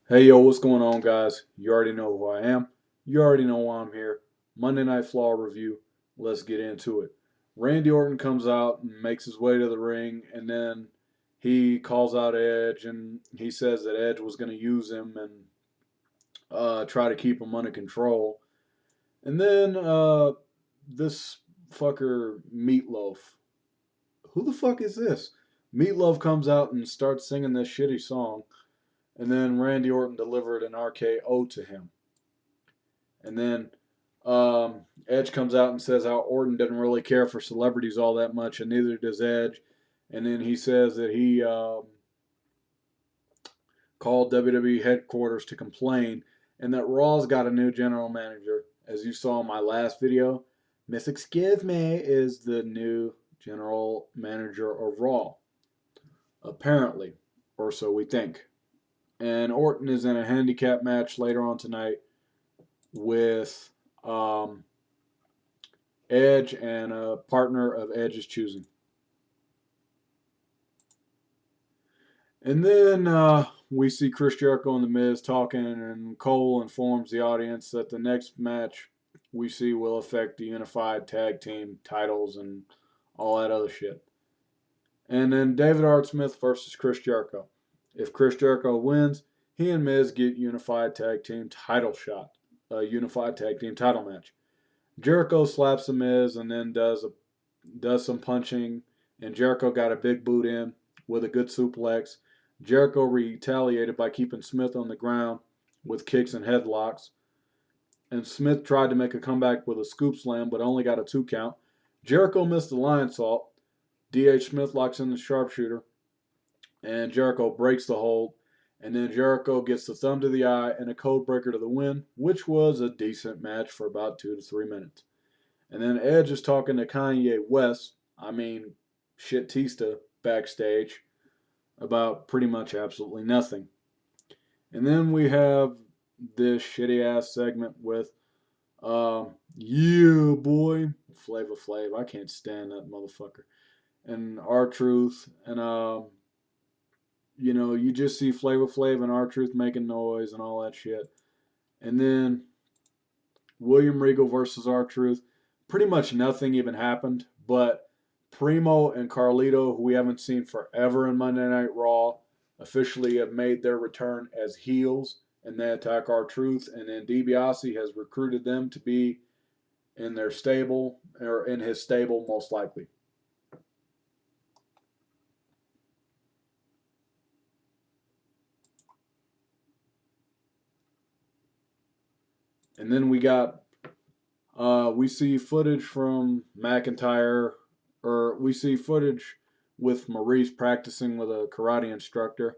Hey, yo, what's going on, guys? You already know who I am. You already know why I'm here. Monday Night Flaw review. Let's get into it. Randy Orton comes out and makes his way to the ring, and then he calls out Edge, and he says that Edge was going to use him and try to keep him under control. And then this fucker, Meatloaf. Who the fuck is this? Meatloaf comes out and starts singing this shitty song. And then Randy Orton delivered an RKO to him. And then Edge comes out and says how Orton doesn't really care for celebrities all that much, and neither does Edge. And then he says that he called WWE headquarters to complain, and that Raw's got a new general manager. As you saw in my last video, Miss Excuse Me is the new general manager of Raw. Apparently, or so we think. And Orton is in a handicap match later on tonight with Edge and a partner of Edge's choosing. And then we see Chris Jericho and The Miz talking, and Cole informs the audience that the next match we see will affect the unified tag team titles and all that other shit. And then David Art Smith versus Chris Jericho. If Chris Jericho wins, he and Miz get unified tag team title shot, a unified tag team title match. Jericho slaps the Miz and then does some punching, and Jericho got a big boot in with a good suplex. Jericho retaliated by keeping Smith on the ground with kicks and headlocks. And Smith tried to make a comeback with a scoop slam, but only got a 2 count. Jericho missed the lion salt. D.H. Smith locks in the sharpshooter, and Jericho breaks the hold. And then Jericho gets the thumb to the eye and a code breaker to the win, which was a decent match for about 2 to 3 minutes. And then Edge is talking to Kanye West, Batista, backstage, about pretty much absolutely nothing. And then we have this shitty ass segment with, yeah, boy, Flavor Flav. I can't stand that motherfucker. And R-Truth, and you just see Flavor Flav and R-Truth making noise and all that shit. And then William Regal versus R-Truth. Pretty much nothing even happened, but Primo and Carlito, who we haven't seen forever in Monday Night Raw, officially have made their return as heels, and they attack R-Truth. And then DiBiase has recruited them to be in their stable, or in his stable, most likely. And then we see footage from McIntyre, or we see footage with Maurice practicing with a karate instructor.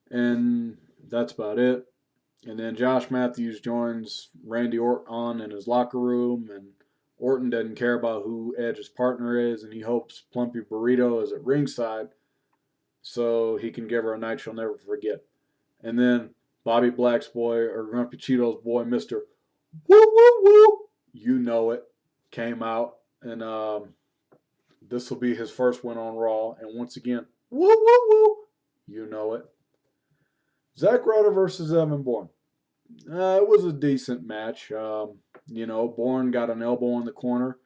And that's about it. And then Josh Matthews joins Randy Orton in his locker room, and Orton doesn't care about who Edge's partner is, and he hopes Plumpy Burrito is at ringside so he can give her a night she'll never forget. And then Bobby Black's boy, or Grumpy Cheeto's boy, Mr. Woo Woo Woo, you know it, came out, and this will be his first win on Raw. And once again, woo woo woo, you know it. Zack Ryder versus Evan Bourne. It was a decent match. Bourne got an elbow in the corner.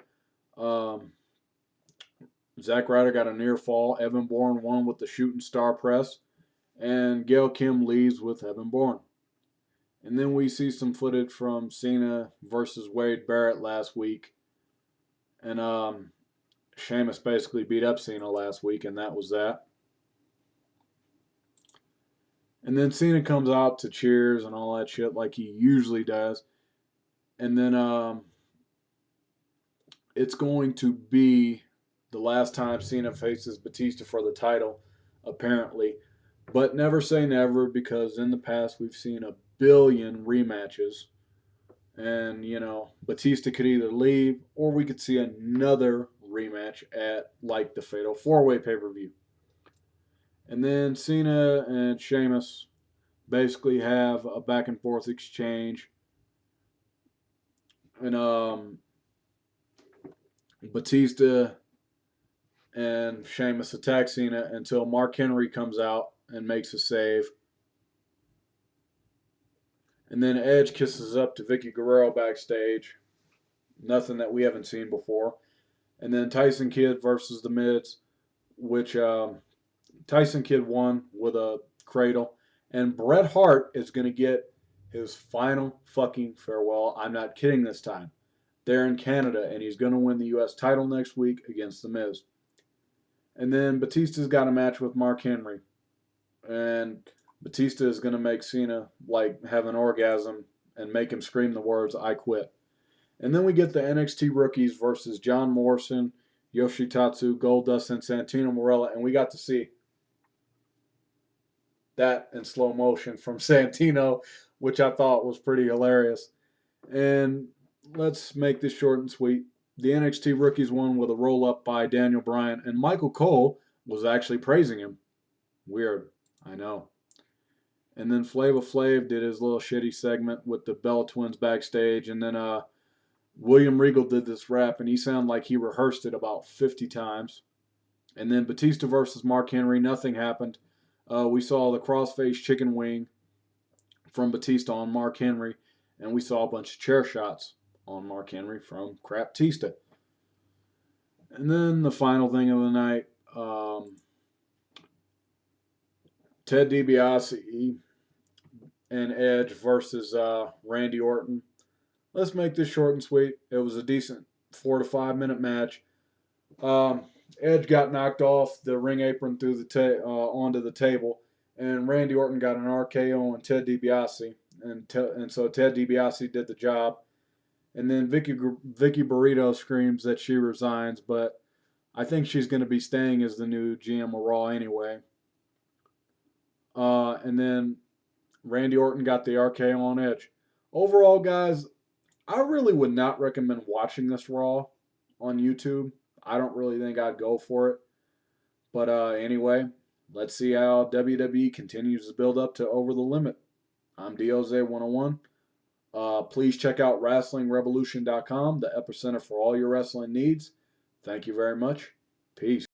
Zack Ryder got a near fall. Evan Bourne won with the shooting star press. And Gail Kim leaves with Evan Bourne. And then we see some footage from Cena versus Wade Barrett last week. And Sheamus basically beat up Cena last week, and that was that. And then Cena comes out to cheers and all that shit like he usually does. And then it's going to be the last time Cena faces Batista for the title, apparently. But never say never, because in the past we've seen a billion rematches. And, Batista could either leave or we could see another rematch at, like, the Fatal 4-Way pay-per-view. And then Cena and Sheamus basically have a back and forth exchange. And Batista and Sheamus attack Cena until Mark Henry comes out and makes a save. And then Edge kisses up to Vicky Guerrero backstage. Nothing that we haven't seen before. And then Tyson Kidd versus The Miz, which Tyson Kidd won with a cradle. And Bret Hart is going to get his final fucking farewell. I'm not kidding this time. They're in Canada, and he's going to win the U.S. title next week against The Miz. And then Batista's got a match with Mark Henry. And Batista is going to make Cena have an orgasm and make him scream the words, "I quit." And then we get the NXT rookies versus John Morrison, Yoshitatsu, Goldust, and Santino Marella. And we got to see that in slow motion from Santino, which I thought was pretty hilarious. And let's make this short and sweet. The NXT rookies won with a roll up by Daniel Bryan, and Michael Cole was actually praising him. Weird, I know. And then Flava Flav did his little shitty segment with the Bella Twins backstage, and then William Regal did this rap, and he sounded like he rehearsed it about 50 times. And then Batista versus Mark Henry, nothing happened. We saw the crossface chicken wing from Batista on Mark Henry, and we saw a bunch of chair shots on Mark Henry from Craptista. And then the final thing of the night, Ted DiBiase and Edge versus Randy Orton. Let's make this short and sweet. It was a decent 4 to 5 minute match. Edge got knocked off the ring apron through the onto the table, and Randy Orton got an RKO on Ted DiBiase, and so Ted DiBiase did the job. And then Vicky Burrito screams that she resigns, but I think she's going to be staying as the new GM of Raw anyway. And then Randy Orton got the RKO on Edge. Overall, guys, I really would not recommend watching this Raw on YouTube. I don't really think I'd go for it. But anyway, let's see how WWE continues to build up to Over the Limit. I'm DOZ101. Please check out WrestlingRevolution.com, the epicenter for all your wrestling needs. Thank you very much. Peace.